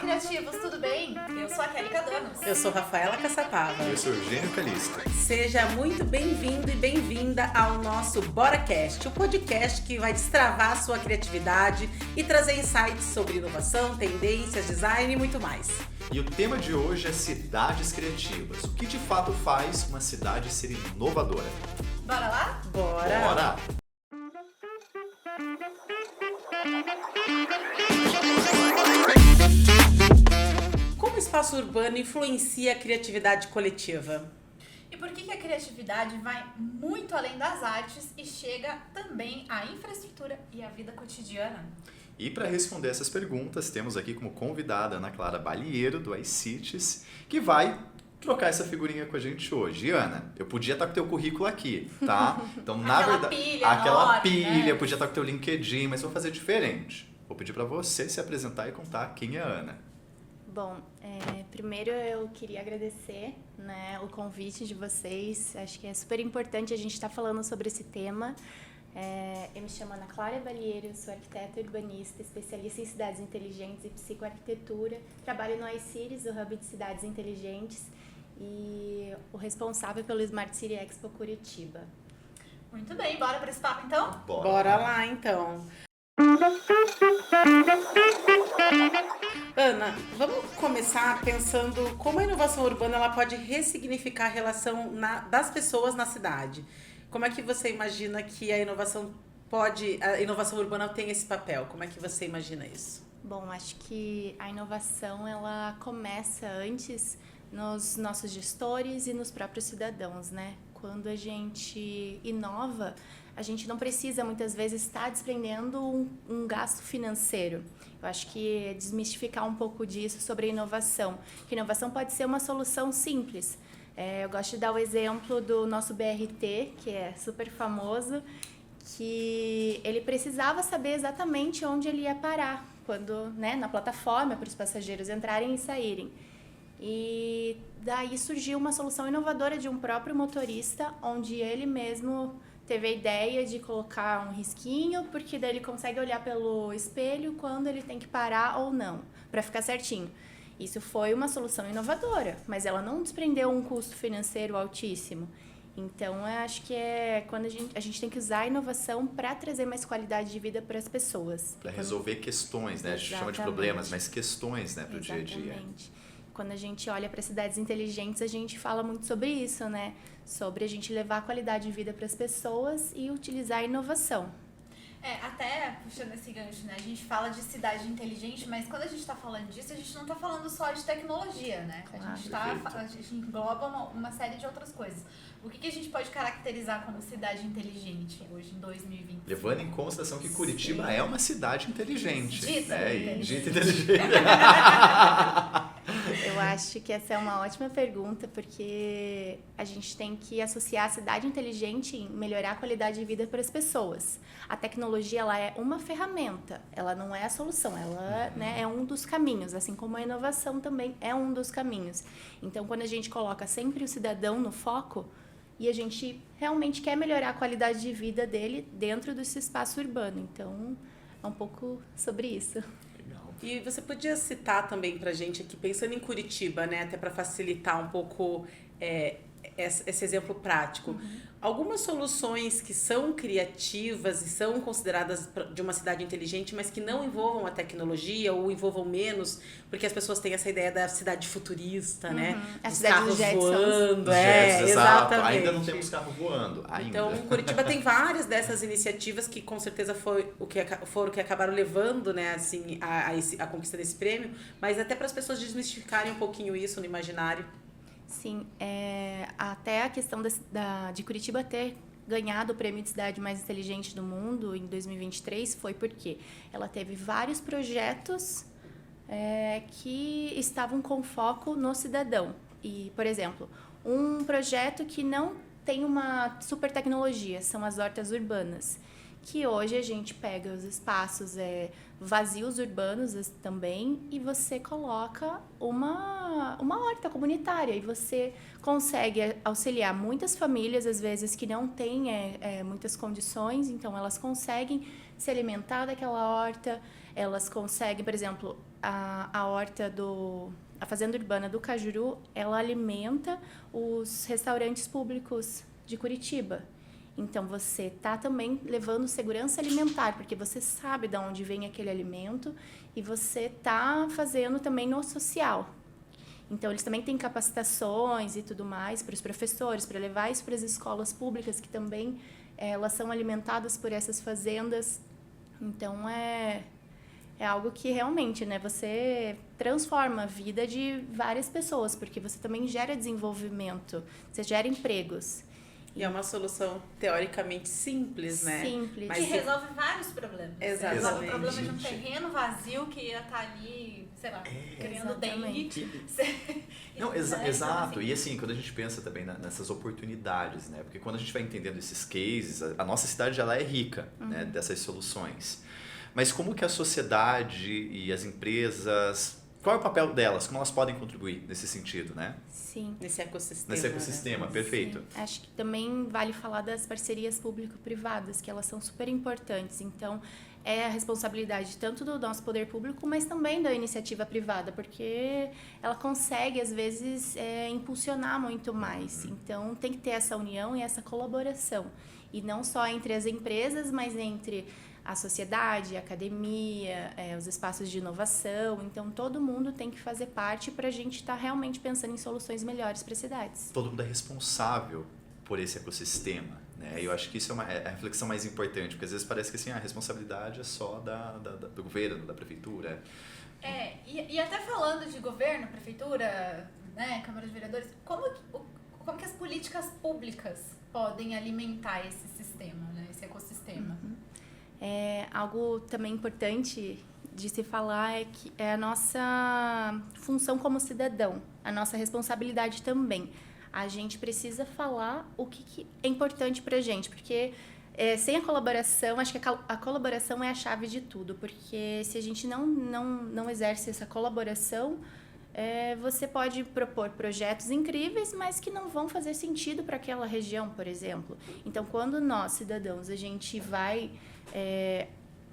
criativos, tudo bem? Eu sou a Kelly Cadanos. Eu sou Rafaela Caçapava. Eu sou Eugênio Calista. Seja muito bem-vindo e bem-vinda ao nosso BoraCast, o podcast que vai destravar a sua criatividade e trazer insights sobre inovação, tendências, design e muito mais. E o tema de hoje é cidades criativas. O que de fato faz uma cidade ser inovadora? Bora lá? Bora! Bora! Como o espaço urbano influencia a criatividade coletiva? E por que a criatividade vai muito além das artes e chega também à infraestrutura e à vida cotidiana? E para responder essas perguntas, temos aqui como convidada a Ana Clara Balieiro, do iCities, que vai trocar essa figurinha com a gente hoje. E Ana, eu podia estar com o teu currículo aqui, tá? Então, na verdade, aquela enorme, pilha, né? podia estar com o teu LinkedIn, mas vou fazer diferente. Vou pedir para você se apresentar e contar quem é a Ana. Bom, primeiro eu queria agradecer, né, o convite de vocês. Acho que é super importante a gente estar falando sobre esse tema. Eu me chamo Ana Clara Balieiro, sou arquiteta urbanista, especialista em cidades inteligentes e psicoarquitetura. Trabalho no iCities, o Hub de Cidades Inteligentes, e o responsável pelo Smart City Expo Curitiba. Muito bem, bora para esse papo então? Bora lá, então. Ana, vamos começar pensando como a inovação urbana ela pode ressignificar a relação das pessoas na cidade. Como é que você imagina que a inovação urbana tem esse papel? Como é que você imagina isso? Bom, acho que a inovação ela começa antes nos nossos gestores e nos próprios cidadãos, né? Quando a gente inova, a gente não precisa muitas vezes estar desprendendo um gasto financeiro. Eu acho que desmistificar um pouco disso sobre a inovação. Que inovação pode ser uma solução simples. Eu gosto de dar o exemplo do nosso BRT, que é super famoso, que ele precisava saber exatamente onde ele ia parar, quando, né, na plataforma, para os passageiros entrarem e saírem. E daí surgiu uma solução inovadora de um próprio motorista, onde ele mesmo teve a ideia de colocar um risquinho, porque daí ele consegue olhar pelo espelho quando ele tem que parar ou não, para ficar certinho. Isso foi uma solução inovadora, mas ela não desprendeu um custo financeiro altíssimo. Então, eu acho que é quando a gente tem que usar a inovação para trazer mais qualidade de vida para as pessoas. Para resolver questões, né? A gente chama de problemas, mas questões, né, para o dia a dia. Exatamente. Quando a gente olha para cidades inteligentes, a gente fala muito sobre isso, né? Sobre a gente levar a qualidade de vida para as pessoas e utilizar a inovação. Até puxando esse gancho, né? A gente fala de cidade inteligente, mas quando a gente está falando disso, a gente não está falando só de tecnologia, né? Claro, a gente engloba uma série de outras coisas. O que a gente pode caracterizar como cidade inteligente hoje, em 2020? Levando em consideração que Curitiba é uma cidade inteligente. Dita Dita inteligente. Eu acho que essa é uma ótima pergunta, porque a gente tem que associar a cidade inteligente em melhorar a qualidade de vida para as pessoas. A tecnologia ela é uma ferramenta, ela não é a solução, ela, né, é um dos caminhos, assim como a inovação também é um dos caminhos. Então, quando a gente coloca sempre o cidadão no foco e a gente realmente quer melhorar a qualidade de vida dele dentro desse espaço urbano, então é um pouco sobre isso. E você podia citar também pra gente aqui, pensando em Curitiba, né, até para facilitar um pouco esse exemplo prático, algumas soluções que são criativas e são consideradas de uma cidade inteligente, mas que não envolvam a tecnologia ou envolvam menos, porque as pessoas têm essa ideia da cidade futurista, né? A Os cidade carros dos Jetsons. voando, Exato. exatamente. Ainda não temos carro voando. Então, Curitiba tem várias dessas iniciativas que com certeza foram o que acabaram levando, né, assim, a conquista desse prêmio, mas até para as pessoas desmistificarem um pouquinho isso no imaginário. Sim, até a questão de Curitiba ter ganhado o prêmio de cidade mais inteligente do mundo em 2023 foi porque ela teve vários projetos que estavam com foco no cidadão. E, por exemplo, um projeto que não tem uma super tecnologia são as hortas urbanas, que hoje a gente pega os espaços vazios urbanos também e você coloca uma horta comunitária e você consegue auxiliar muitas famílias, às vezes, que não têm muitas condições, então elas conseguem se alimentar daquela horta, elas conseguem, por exemplo, a fazenda urbana do Cajuru, ela alimenta os restaurantes públicos de Curitiba. Então, você está também levando segurança alimentar, porque você sabe de onde vem aquele alimento e você está fazendo também no social. Então, eles também têm capacitações e tudo mais para os professores, para levar isso para as escolas públicas, que também elas são alimentadas por essas fazendas. Então, é algo que realmente, né, você transforma a vida de várias pessoas, porque você também gera desenvolvimento, você gera empregos. E é uma solução teoricamente simples, né? Simples. Mas que resolve vários problemas. Exatamente. Resolve o problema de um Gente. terreno vazio que ia estar ali, sei lá, criando Exatamente. dengue. Não, Né? exato. Então, assim, E assim, quando a gente pensa também nessas oportunidades, né? Porque quando a gente vai entendendo esses cases, a nossa cidade já é rica, né? Dessas soluções. Mas como que a sociedade e as empresas, qual é o papel delas? Como elas podem contribuir nesse sentido, né? Sim. Nesse ecossistema. Nesse ecossistema, né? perfeito. Sim. Acho que também vale falar das parcerias público-privadas, que elas são super importantes. Então, é a responsabilidade tanto do nosso poder público, mas também da iniciativa privada, porque ela consegue, às vezes, impulsionar muito mais. Então, tem que ter essa união e essa colaboração. E não só entre as empresas, mas entre a sociedade, a academia, os espaços de inovação. Então, todo mundo tem que fazer parte para a gente estar realmente pensando em soluções melhores para as cidades. Todo mundo é responsável por esse ecossistema, né? E eu acho que isso é a reflexão mais importante, porque às vezes parece que assim, a responsabilidade é só do governo, da prefeitura. E até falando de governo, prefeitura, né, Câmara de Vereadores, como que as políticas públicas podem alimentar esse sistema, né, esse ecossistema? Algo também importante de se falar é que é a nossa função como cidadão, a nossa responsabilidade também. A gente precisa falar o que é importante para a gente, porque sem a colaboração, acho que a colaboração é a chave de tudo, porque se a gente não exerce essa colaboração, você pode propor projetos incríveis, mas que não vão fazer sentido para aquela região, por exemplo. Então, quando nós, cidadãos, a gente vai,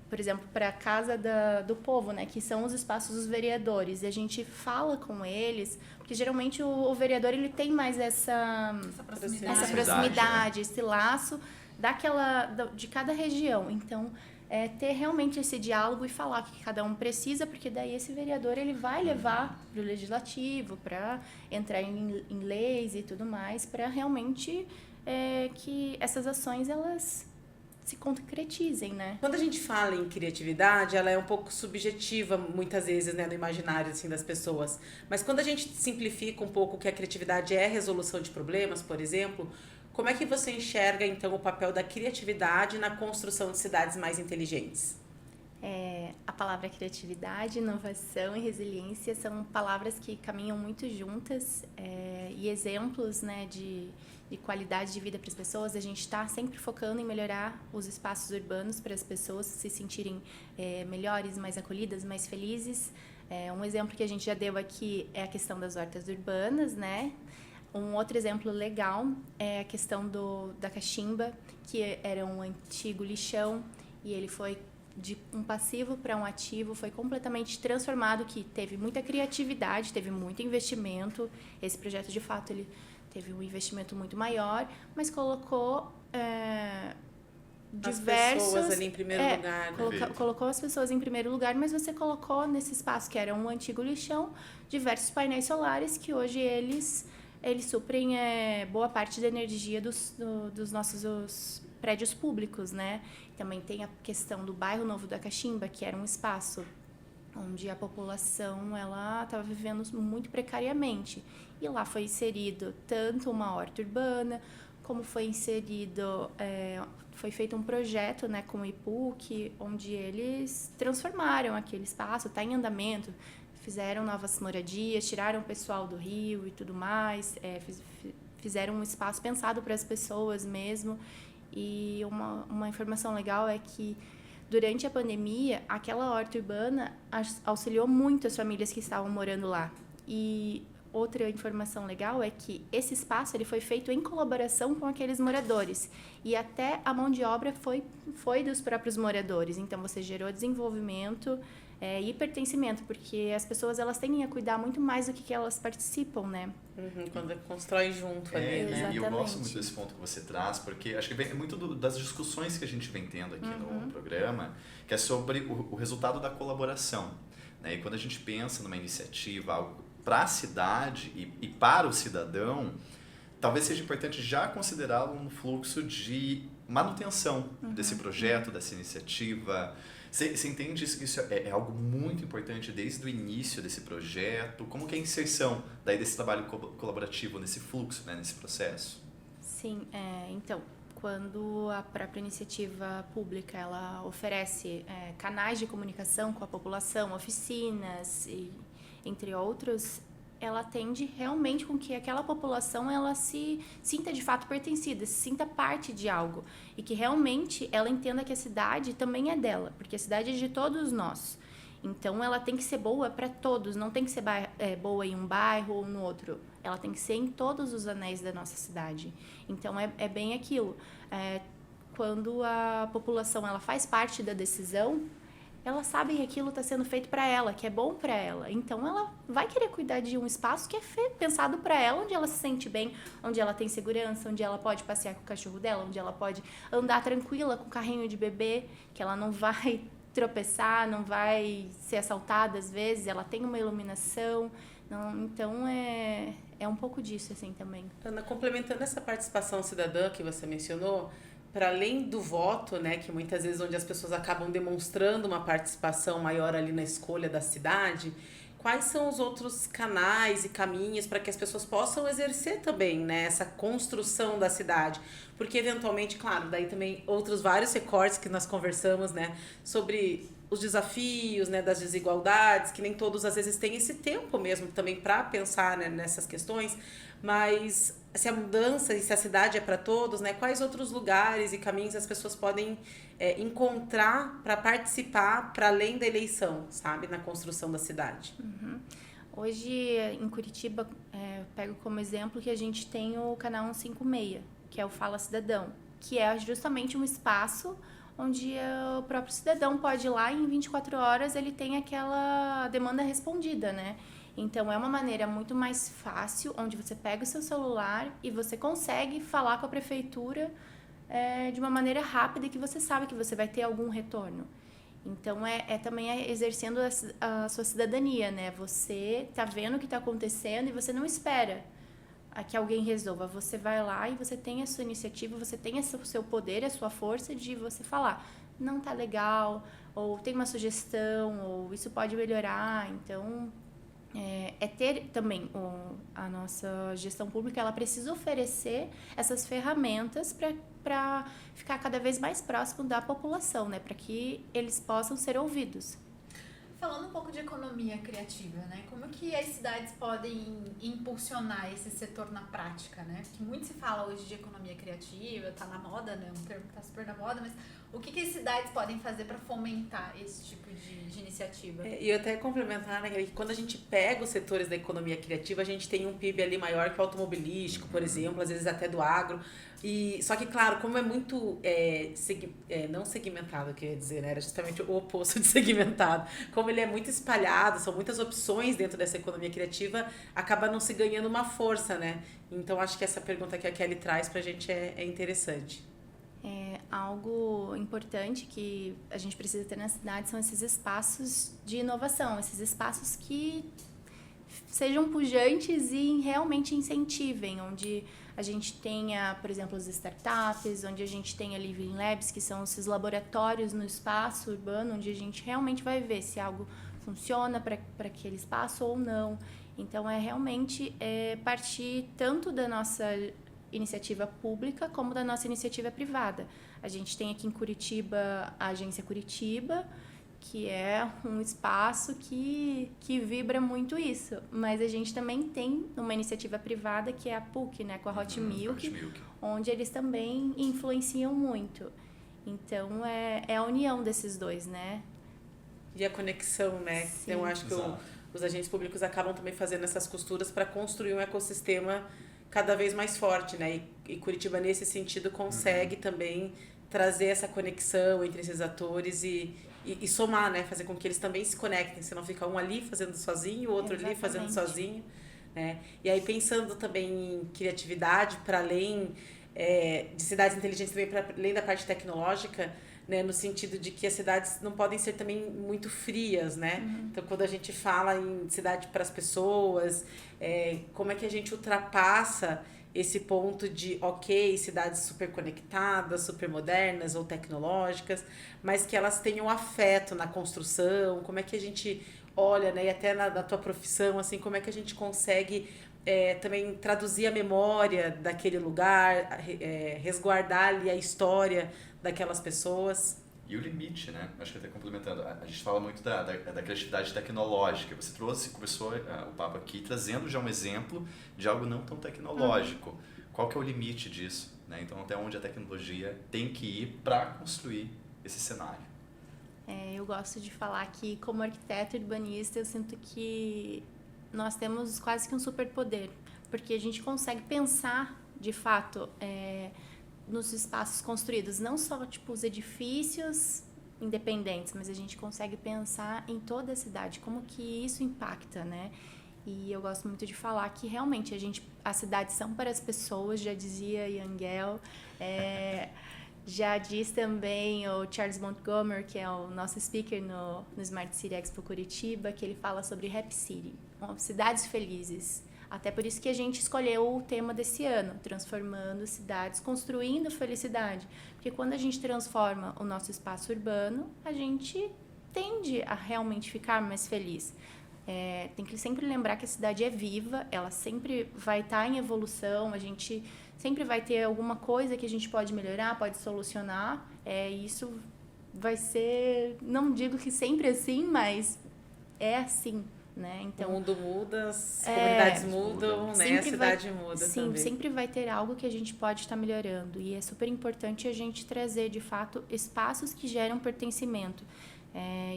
por exemplo, para a Casa do Povo, né, que são os espaços dos vereadores, e a gente fala com eles, porque geralmente o vereador ele tem mais essa proximidade, esse laço de cada região. Então, ter realmente esse diálogo e falar o que cada um precisa, porque daí esse vereador ele vai levar para o legislativo, para entrar em leis e tudo mais, para realmente que essas ações elas se concretizem, né? Quando a gente fala em criatividade, ela é um pouco subjetiva, muitas vezes, né, no imaginário assim, das pessoas. Mas quando a gente simplifica um pouco que a criatividade é a resolução de problemas, por exemplo, como é que você enxerga, então, o papel da criatividade na construção de cidades mais inteligentes? A palavra criatividade, inovação e resiliência são palavras que caminham muito juntas e exemplos, né, de qualidade de vida para as pessoas. A gente está sempre focando em melhorar os espaços urbanos para as pessoas se sentirem melhores, mais acolhidas, mais felizes. Um exemplo que a gente já deu aqui é a questão das hortas urbanas, né? Um outro exemplo legal é a questão da cachimba, que era um antigo lixão e ele foi de um passivo para um ativo, foi completamente transformado, que teve muita criatividade, teve muito investimento. Esse projeto, de fato, ele teve um investimento muito maior, mas colocou as pessoas ali em primeiro lugar. Né? Colocou as pessoas em primeiro lugar, mas você colocou nesse espaço, que era um antigo lixão, diversos painéis solares que hoje eles suprem boa parte da energia dos nossos prédios públicos, né? Também tem a questão do bairro Novo da Cachimba, que era um espaço onde a população estava vivendo muito precariamente. E lá foi inserido tanto uma horta urbana, como foi feito um projeto, né, com o IPUC, onde eles transformaram aquele espaço, está em andamento, fizeram novas moradias, tiraram o pessoal do rio e tudo mais, fizeram um espaço pensado para as pessoas mesmo. E uma informação legal é que durante a pandemia, aquela horta urbana auxiliou muito as famílias que estavam morando lá. E outra informação legal é que esse espaço ele foi feito em colaboração com aqueles moradores. E até a mão de obra foi dos próprios moradores. Então, você gerou desenvolvimento hipertencimento, porque as pessoas elas tendem a cuidar muito mais do que elas participam, né? Quando constrói junto ali, né? E eu gosto muito Exatamente. desse ponto que você traz, porque acho que é muito das discussões que a gente vem tendo aqui no programa, que é sobre o resultado da colaboração. Né? E quando a gente pensa numa iniciativa, algo para a cidade e para o cidadão, talvez seja importante já considerá-lo no fluxo de manutenção desse projeto, dessa iniciativa. Você entende que isso é algo muito importante desde o início desse projeto? Como que é a inserção daí desse trabalho colaborativo nesse fluxo, né, nesse processo? Sim, então, quando a própria iniciativa pública ela oferece canais de comunicação com a população, oficinas e entre outros, ela tende realmente com que aquela população ela se sinta de fato pertencida, se sinta parte de algo e que realmente ela entenda que a cidade também é dela, porque a cidade é de todos nós. Então ela tem que ser boa para todos, não tem que ser boa em um bairro ou no outro. Ela tem que ser em todos os anéis da nossa cidade. Então é bem aquilo. Quando a população ela faz parte da decisão, ela sabe que aquilo está sendo feito para ela, que é bom para ela. Então, ela vai querer cuidar de um espaço que é pensado para ela, onde ela se sente bem, onde ela tem segurança, onde ela pode passear com o cachorro dela, onde ela pode andar tranquila com o carrinho de bebê, que ela não vai tropeçar, não vai ser assaltada às vezes, ela tem uma iluminação. Então, é um pouco disso, assim, também. Ana, complementando essa participação cidadã que você mencionou, para além do voto, né, que muitas vezes onde as pessoas acabam demonstrando uma participação maior ali na escolha da cidade, quais são os outros canais e caminhos para que as pessoas possam exercer também, né, essa construção da cidade? Porque eventualmente, claro, daí também outros vários recortes que nós conversamos, né, sobre os desafios, né, das desigualdades, que nem todos às vezes têm esse tempo mesmo também para pensar, né, nessas questões, mas se a mudança e se a cidade é para todos, né, quais outros lugares e caminhos as pessoas podem encontrar para participar para além da eleição, sabe, na construção da cidade? Hoje, em Curitiba, pego como exemplo que a gente tem o canal 156, que é o Fala Cidadão, que é justamente um espaço onde o próprio cidadão pode ir lá e em 24 horas ele tem aquela demanda respondida, né? Então, é uma maneira muito mais fácil, onde você pega o seu celular e você consegue falar com a prefeitura de uma maneira rápida e que você sabe que você vai ter algum retorno. Então, também exercendo a sua cidadania, né? Você tá vendo o que está acontecendo e você não espera que alguém resolva. Você vai lá e você tem a sua iniciativa, você tem o seu poder, a sua força de você falar, não tá legal, ou tem uma sugestão, ou isso pode melhorar. Então, ter também a nossa gestão pública, ela precisa oferecer essas ferramentas para ficar cada vez mais próximo da população, né? Para que eles possam ser ouvidos. Falando um pouco de economia criativa, né? Como que as cidades podem impulsionar esse setor na prática, né? Porque muito se fala hoje de economia criativa, tá na moda, né? Um termo que tá super na moda, mas o que as cidades podem fazer para fomentar esse tipo de iniciativa? E eu até complementar, né, que quando a gente pega os setores da economia criativa, a gente tem um PIB ali maior que o automobilístico, por exemplo, às vezes até do agro. Só que, claro, como é muito não segmentado, eu queria dizer, né? Era justamente o oposto de segmentado. Como ele é muito espalhado, são muitas opções dentro dessa economia criativa, acaba não se ganhando uma força, né? Então, acho que essa pergunta que a Kelly traz pra gente é interessante. Algo importante que a gente precisa ter na cidade são esses espaços de inovação, esses espaços que sejam pujantes e realmente incentivem, onde a gente tenha, por exemplo, as startups, onde a gente tenha Living Labs, que são esses laboratórios no espaço urbano, onde a gente realmente vai ver se algo funciona para aquele espaço ou não. Então, realmente partir tanto da nossa iniciativa pública como da nossa iniciativa privada. A gente tem aqui em Curitiba a Agência Curitiba, que é um espaço que vibra muito isso. Mas a gente também tem uma iniciativa privada que é a PUC, né, com a Hot Milk, onde eles também influenciam muito. Então, é a união desses dois, né? E a conexão, né? Sim. Então, eu acho que os agentes públicos acabam também fazendo essas costuras para construir um ecossistema cada vez mais forte, né? E Curitiba, nesse sentido, consegue também trazer essa conexão entre esses atores e e somar, né? Fazer com que eles também se conectem, senão fica um ali fazendo sozinho, o outro ali fazendo sozinho, né? E aí pensando também em criatividade para além de cidades inteligentes, também para além da parte tecnológica, né, no sentido de que as cidades não podem ser também muito frias, né? Então, quando a gente fala em cidade para as pessoas, como é que a gente ultrapassa esse ponto de, ok, cidades super conectadas, super modernas ou tecnológicas, mas que elas tenham afeto na construção, como é que a gente olha, né, e até na tua profissão, assim, como é que a gente consegue também traduzir a memória daquele lugar, resguardar ali a história daquelas pessoas. E o limite, né? Acho que até complementando, a gente fala muito da criatividade tecnológica. Você começou o papo aqui trazendo já um exemplo de algo não tão tecnológico. Qual que é o limite disso? Né? Então, até onde a tecnologia tem que ir para construir esse cenário? Eu gosto de falar que, como arquiteto e urbanista, eu sinto que nós temos quase que um superpoder, porque a gente consegue pensar, de fato, nos espaços construídos, não só tipo os edifícios independentes, mas a gente consegue pensar em toda a cidade, como que isso impacta, né? E eu gosto muito de falar que realmente as cidades são para as pessoas, já dizia Yangel, já diz também o Charles Montgomery, que é o nosso speaker no Smart City Expo Curitiba, que ele fala sobre Happy City, cidades felizes. Até por isso que a gente escolheu o tema desse ano, transformando cidades, construindo felicidade. Porque quando a gente transforma o nosso espaço urbano, a gente tende a realmente ficar mais feliz. Tem que sempre lembrar que a cidade é viva, ela sempre vai estar em evolução, a gente sempre vai ter alguma coisa que a gente pode melhorar, pode solucionar. Isso vai ser, não digo que sempre assim, mas é assim. Né? Então, o mundo muda, as comunidades mudam, né? A cidade muda também. Sempre vai ter algo que a gente pode estar melhorando. E é super importante a gente trazer, de fato, espaços que geram pertencimento.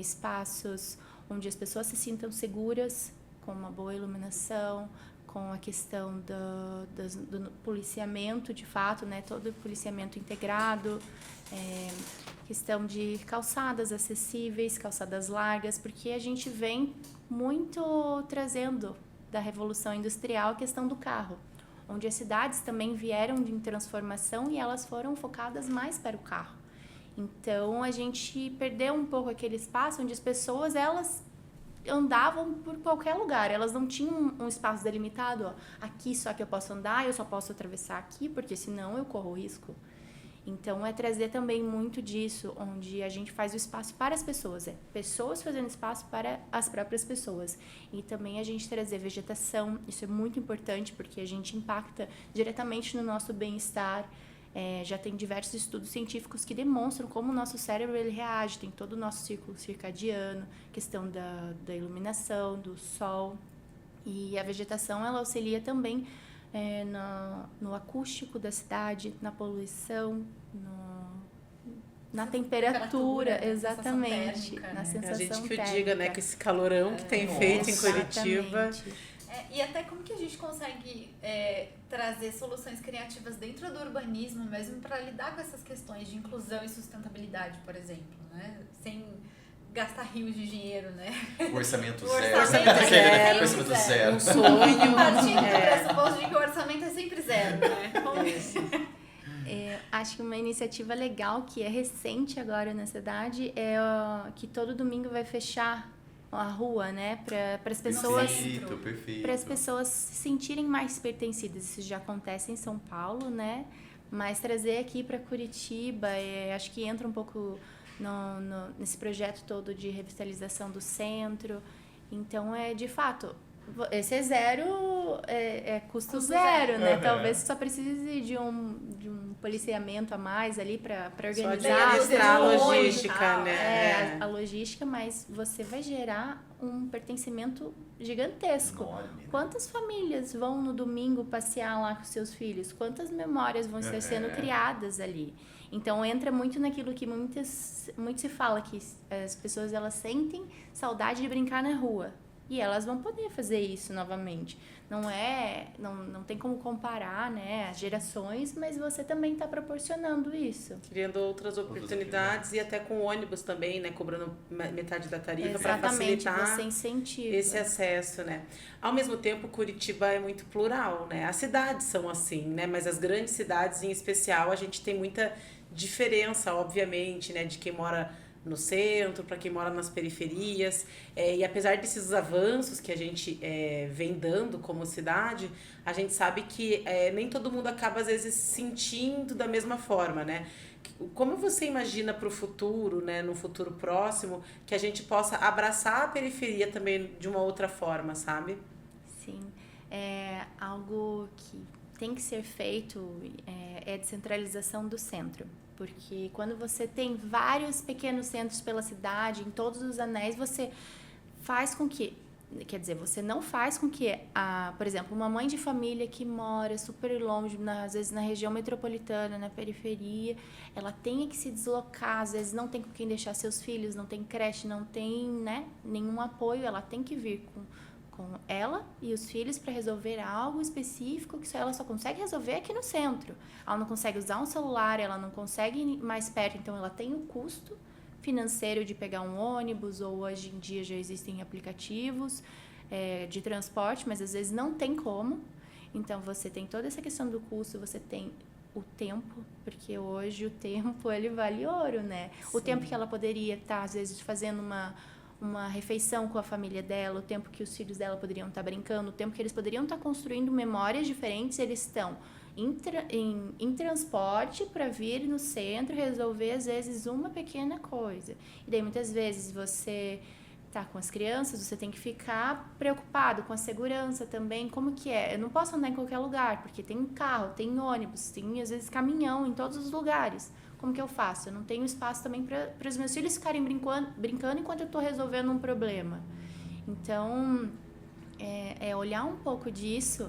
Espaços onde as pessoas se sintam seguras, com uma boa iluminação, com a questão do policiamento, de fato, né? Todo o policiamento integrado, questão de calçadas acessíveis, calçadas largas, porque a gente vem muito trazendo da Revolução Industrial a questão do carro, onde as cidades também vieram de transformação e elas foram focadas mais para o carro. Então, a gente perdeu um pouco aquele espaço onde as pessoas, elas andavam por qualquer lugar, elas não tinham um espaço delimitado, aqui só que eu posso andar, eu só posso atravessar aqui, porque senão eu corro risco. Então, trazer também muito disso, onde a gente faz o espaço para as pessoas, pessoas fazendo espaço para as próprias pessoas. E também a gente trazer vegetação, isso é muito importante, porque a gente impacta diretamente no nosso bem-estar. Já tem diversos estudos científicos que demonstram como o nosso cérebro ele reage, tem todo o nosso círculo circadiano, questão da iluminação, do sol. E a vegetação, ela auxilia também no acústico da cidade, na poluição, na temperatura, exatamente, térmica, na né? sensação A gente que térmica. o diga, né, que esse calorão que tem feito em Curitiba. E até como que a gente consegue trazer soluções criativas dentro do urbanismo mesmo para lidar com essas questões de inclusão e sustentabilidade, por exemplo, né? Sem gastar rios de dinheiro, né? O orçamento O zero. orçamento é O orçamento zero. Um sonho. Partindo do pressuposto de que o orçamento é sempre zero, né? Acho que uma iniciativa legal que é recente agora na cidade é que todo domingo vai fechar a rua, né, para as pessoas, perfeito. para as pessoas se sentirem mais pertencidas. Isso já acontece em São Paulo, né? Mas trazer aqui para Curitiba, acho que entra um pouco nesse projeto todo de revitalização do centro. Então, de fato, esse é zero, custo zero, né? Uhum. Talvez só precise de um policiamento a mais ali para Só organizar. administrar a logística, né? A logística, mas você vai gerar um pertencimento gigantesco. Enorme. Quantas famílias vão no domingo passear lá com seus filhos? Quantas memórias vão estar sendo criadas ali? Então, entra muito naquilo que muito se fala, que as pessoas elas sentem saudade de brincar na rua. E elas vão poder fazer isso novamente. Não tem como comparar, né, as gerações, mas você também está proporcionando isso. Criando outras oportunidades e até com ônibus também, né? Cobrando metade da tarifa para Exatamente, facilitar você incentiva esse acesso, né? Ao mesmo tempo, Curitiba é muito plural, né? As cidades são assim, né? Mas as grandes cidades, em especial, a gente tem muita diferença, obviamente, né? De quem mora no centro, para quem mora nas periferias. E apesar desses avanços que a gente vem dando como cidade, a gente sabe que nem todo mundo acaba, às vezes, sentindo da mesma forma, né? Como você imagina para o futuro, né, no futuro próximo, que a gente possa abraçar a periferia também de uma outra forma, sabe? Sim, algo que tem que ser feito é a descentralização do centro. Porque quando você tem vários pequenos centros pela cidade, em todos os anéis, você faz com que... Quer dizer, você não faz com que, por exemplo, uma mãe de família que mora super longe, às vezes na região metropolitana, na periferia, ela tenha que se deslocar, às vezes não tem com quem deixar seus filhos, não tem creche, não tem, né, nenhum apoio, ela tem que vir com ela e os filhos para resolver algo específico que ela só consegue resolver aqui no centro. Ela não consegue usar um celular, ela não consegue ir mais perto, então ela tem o custo financeiro de pegar um ônibus, ou hoje em dia já existem aplicativos de transporte, mas às vezes não tem como. Então você tem toda essa questão do custo, você tem o tempo, porque hoje o tempo ele vale ouro, né? Sim. O tempo que ela poderia estar, às vezes, fazendo uma refeição com a família dela, o tempo que os filhos dela poderiam estar brincando, o tempo que eles poderiam estar construindo memórias diferentes, eles estão em transporte para vir no centro resolver, às vezes, uma pequena coisa. E daí, muitas vezes, você tá com as crianças, você tem que ficar preocupado com a segurança também. Como que é? Eu não posso andar em qualquer lugar, porque tem carro, tem ônibus, tem, às vezes, caminhão em todos os lugares. Como que eu faço? Eu não tenho espaço também para os meus filhos ficarem brincando enquanto eu estou resolvendo um problema. Então, olhar um pouco disso,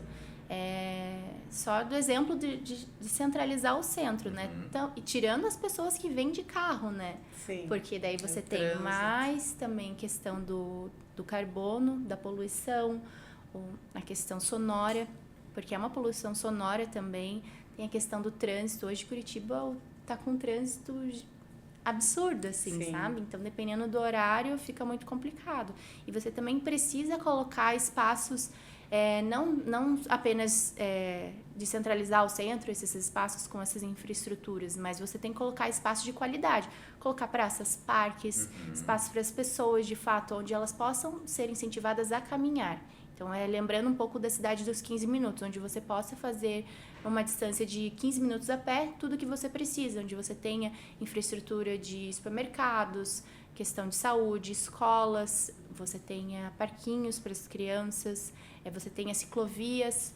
só do exemplo de centralizar o centro, né? Então, e tirando as pessoas que vêm de carro, né? Sim. Porque daí você tem mais também questão do carbono, da poluição, a questão sonora, porque é uma poluição sonora também. Tem a questão do trânsito. Hoje, Curitiba tá com um trânsito absurdo, assim, sim, sabe? Então, dependendo do horário, fica muito complicado. E você também precisa colocar espaços, não apenas descentralizar o centro, esses espaços com essas infraestruturas, mas você tem que colocar espaços de qualidade. Colocar praças, parques, espaços para as pessoas, de fato, onde elas possam ser incentivadas a caminhar. Então, lembrando um pouco da cidade dos 15 minutos, onde você possa fazer uma distância de 15 minutos a pé, tudo que você precisa, onde você tenha infraestrutura de supermercados, questão de saúde, escolas, você tenha parquinhos para as crianças, você tenha ciclovias,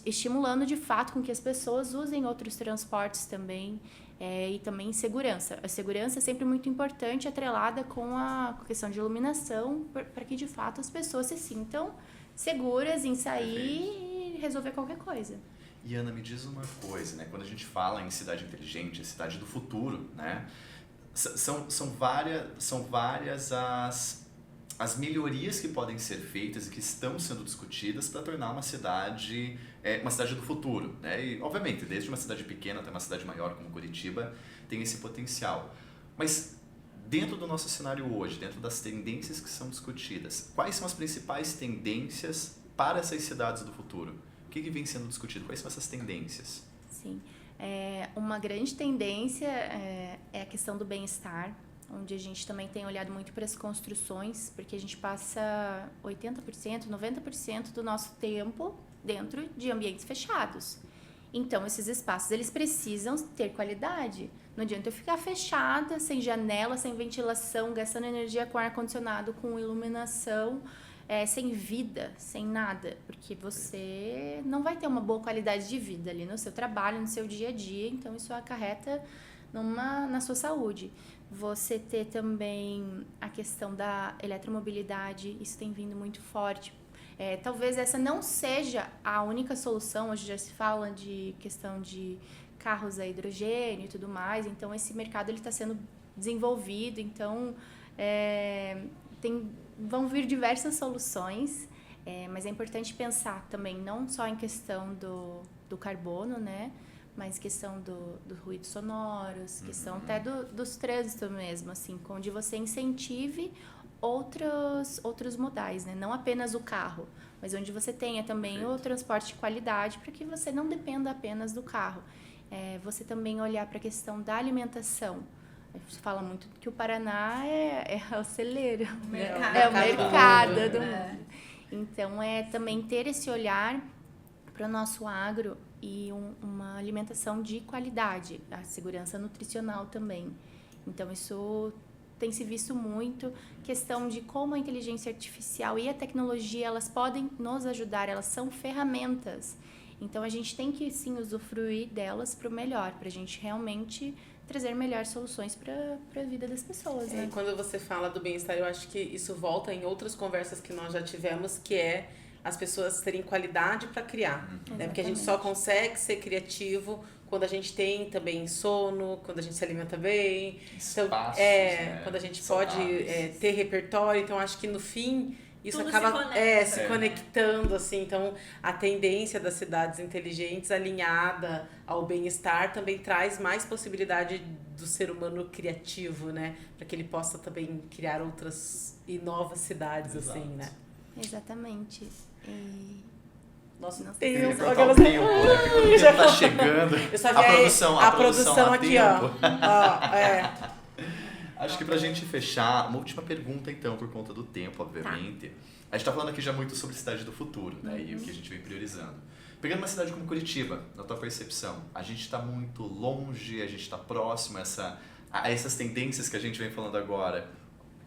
estimulando de fato com que as pessoas usem outros transportes também, e também segurança. A segurança é sempre muito importante, atrelada com a questão de iluminação, para que de fato as pessoas se sintam seguras em sair e resolver qualquer coisa. E Ana, me diz uma coisa, né? Quando a gente fala em cidade inteligente, cidade do futuro, né? São várias as melhorias que podem ser feitas e que estão sendo discutidas para tornar uma cidade do futuro, né? E, obviamente, desde uma cidade pequena até uma cidade maior como Curitiba, tem esse potencial. Mas dentro do nosso cenário hoje, dentro das tendências que são discutidas, quais são as principais tendências para essas cidades do futuro? O que vem sendo discutido? Quais são essas tendências? Sim, uma grande tendência é a questão do bem-estar, onde a gente também tem olhado muito para as construções, porque a gente passa 80%, 90% do nosso tempo dentro de ambientes fechados. Então, esses espaços, eles precisam ter qualidade. Não adianta eu ficar fechada, sem janela, sem ventilação, gastando energia com ar-condicionado, com iluminação, sem vida, sem nada. Porque você não vai ter uma boa qualidade de vida ali no seu trabalho, no seu dia a dia. Então, isso acarreta na sua saúde. Você ter também a questão da eletromobilidade, isso tem vindo muito forte. Talvez essa não seja a única solução, hoje já se fala de questão de carros a hidrogênio e tudo mais, então esse mercado está sendo desenvolvido, então tem vão vir diversas soluções, mas é importante pensar também não só em questão do carbono, né? Mas questão dos ruídos sonoros, questão até dos trânsitos mesmo, assim, onde você incentive outros modais, né? Não apenas o carro, mas onde você tenha também o transporte de qualidade para que você não dependa apenas do carro. Você também olhar para a questão da alimentação. Você fala muito que o Paraná é o celeiro, é o mercado do mundo. Então, também ter esse olhar para o nosso agro e uma alimentação de qualidade, a segurança nutricional também. Então, isso tem se visto muito, questão de como a inteligência artificial e a tecnologia, elas podem nos ajudar, elas são ferramentas. Então, a gente tem que, sim, usufruir delas para o melhor, para a gente realmente trazer melhores soluções para a vida das pessoas, né? Quando você fala do bem-estar, eu acho que isso volta em outras conversas que nós já tivemos, que é as pessoas terem qualidade para criar, né? Porque a gente só consegue ser criativo quando a gente tem também sono, quando a gente se alimenta bem, espaços, quando a gente pode ter repertório. Então, acho que no fim isso tudo acaba se conectando, assim. Então, a tendência das cidades inteligentes alinhada ao bem-estar também traz mais possibilidade do ser humano criativo, né? Para que ele possa também criar outras e novas cidades, assim, né? Exatamente. Nossa, Deus, Deus, o tempo, né? Porque o tempo tá chegando. Eu só vi a produção aqui, ó. Acho que pra gente fechar, uma última pergunta então, por conta do tempo, obviamente. Tá. A gente tá falando aqui já muito sobre cidade do futuro, né? E o que a gente vem priorizando. Pegando uma cidade como Curitiba, na tua percepção, a gente tá muito longe, a gente tá próximo a essas tendências que a gente vem falando agora.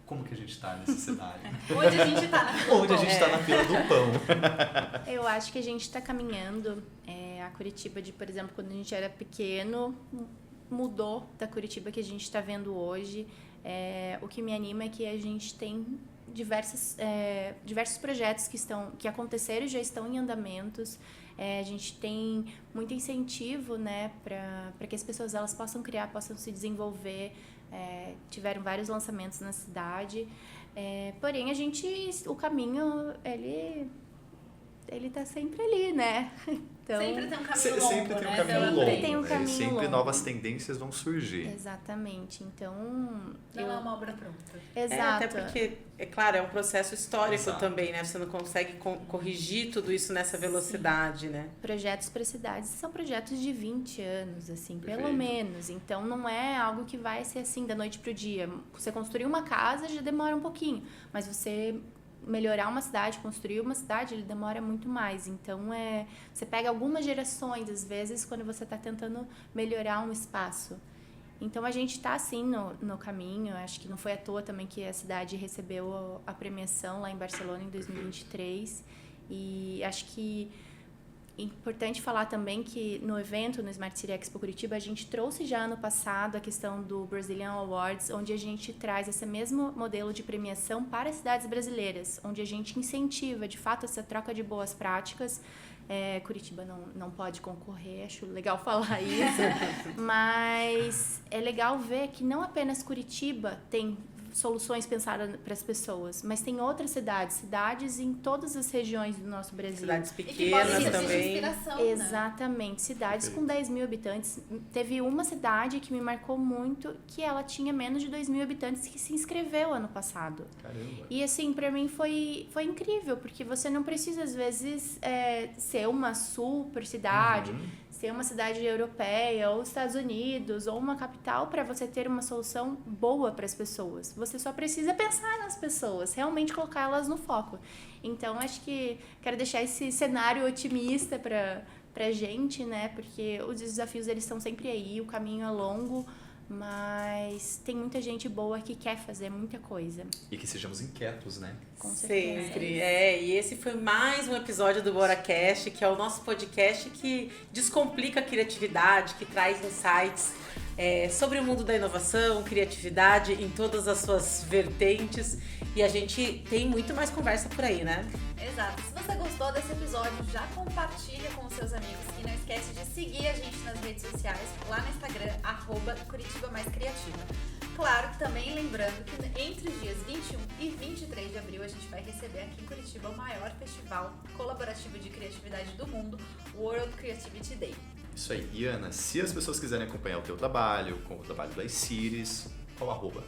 Como que a gente tá nessa cidade? Onde a gente tá na fila do pão? Onde a gente tá na fila do pão? Eu acho que a gente tá caminhando. A Curitiba por exemplo, quando a gente era pequeno, mudou da Curitiba que a gente está vendo hoje. O que me anima é que a gente tem diversos projetos que aconteceram e já estão em andamentos. A gente tem muito incentivo, né, para que as pessoas elas possam criar, possam se desenvolver. Tiveram vários lançamentos na cidade. Porém, o caminho, ele tá sempre ali, né? Então, sempre tem um caminho longo, sempre tem um né? caminho longo. Tem um caminho sempre longo. novas tendências vão surgir. Exatamente. Então, não é uma obra pronta. Exato. Até porque, é claro, é um processo histórico. Exato. Também, né? Você não consegue corrigir tudo isso nessa velocidade, né? Projetos para cidades são projetos de 20 anos, assim, Perfeito. pelo menos. Então, não é algo que vai ser assim da noite pro dia. Você construir uma casa já demora um pouquinho, mas você melhorar uma cidade, construir uma cidade, ele demora muito mais. Então, você pega algumas gerações, às vezes, quando você está tentando melhorar um espaço. Então, a gente está, assim, no caminho. Acho que não foi à toa também que a cidade recebeu a premiação lá em Barcelona em 2023. E acho que é importante falar também que no evento, no Smart City Expo Curitiba, a gente trouxe já ano passado a questão do Brazilian Awards, onde a gente traz esse mesmo modelo de premiação para as cidades brasileiras, onde a gente incentiva, de fato, essa troca de boas práticas. Curitiba não pode concorrer, acho legal falar isso, mas é legal ver que não apenas Curitiba tem soluções pensadas para as pessoas, mas tem outras cidades em todas as regiões do nosso Brasil. Cidades pequenas também. Exatamente, né? Cidades com 10 mil habitantes. Teve uma cidade que me marcou muito, que ela tinha menos de 2 mil habitantes que se inscreveu ano passado. Caramba. E assim, para mim foi incrível, porque você não precisa às vezes ser uma super cidade, ser uma cidade europeia, ou Estados Unidos, ou uma capital para você ter uma solução boa para as pessoas. Você só precisa pensar nas pessoas, realmente colocar elas no foco. Então, acho que quero deixar esse cenário otimista pra gente, né? Porque os desafios, eles estão sempre aí, o caminho é longo, mas tem muita gente boa que quer fazer muita coisa. E que sejamos inquietos, né? Com certeza. Sempre. E esse foi mais um episódio do BoraCast, que é o nosso podcast que descomplica a criatividade, que traz insights sobre o mundo da inovação, criatividade em todas as suas vertentes. E a gente tem muito mais conversa por aí, né? Exato. Se você gostou desse episódio, já compartilha com os seus amigos e não esquece de seguir a gente nas redes sociais, lá no Instagram, @Curitiba Mais Criativa. claro, também lembrando que entre os dias 21 e 23 de abril a gente vai receber aqui em Curitiba o maior festival colaborativo de criatividade do mundo, o World Creativity Day. Isso aí. E Ana, se as pessoas quiserem acompanhar o teu trabalho, com o trabalho do iCities, qual arroba?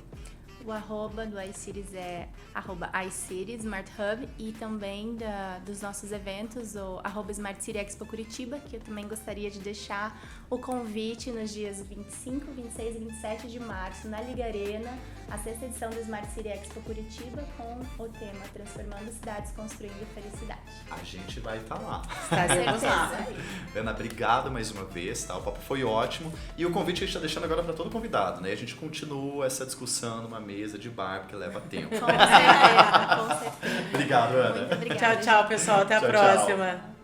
O arroba do iCities é arroba iCities Smart Hub e também dos nossos eventos, o arroba Smart City Expo Curitiba, que eu também gostaria de deixar o convite nos dias 25, 26 e 27 de março na Liga Arena, a 6ª edição do Smart City Expo Curitiba com o tema Transformando Cidades, Construindo Felicidade. A gente vai estar lá. Estaremos lá. Ana, obrigado mais uma vez, tá? O papo foi ótimo. E o convite a gente está deixando agora para todo convidado, né? A gente continua essa discussão numa mesa de bar, porque leva tempo. Com certeza, com certeza. Obrigado, Ana. Muito obrigada. Tchau, tchau, pessoal. Até a Tchau, próxima.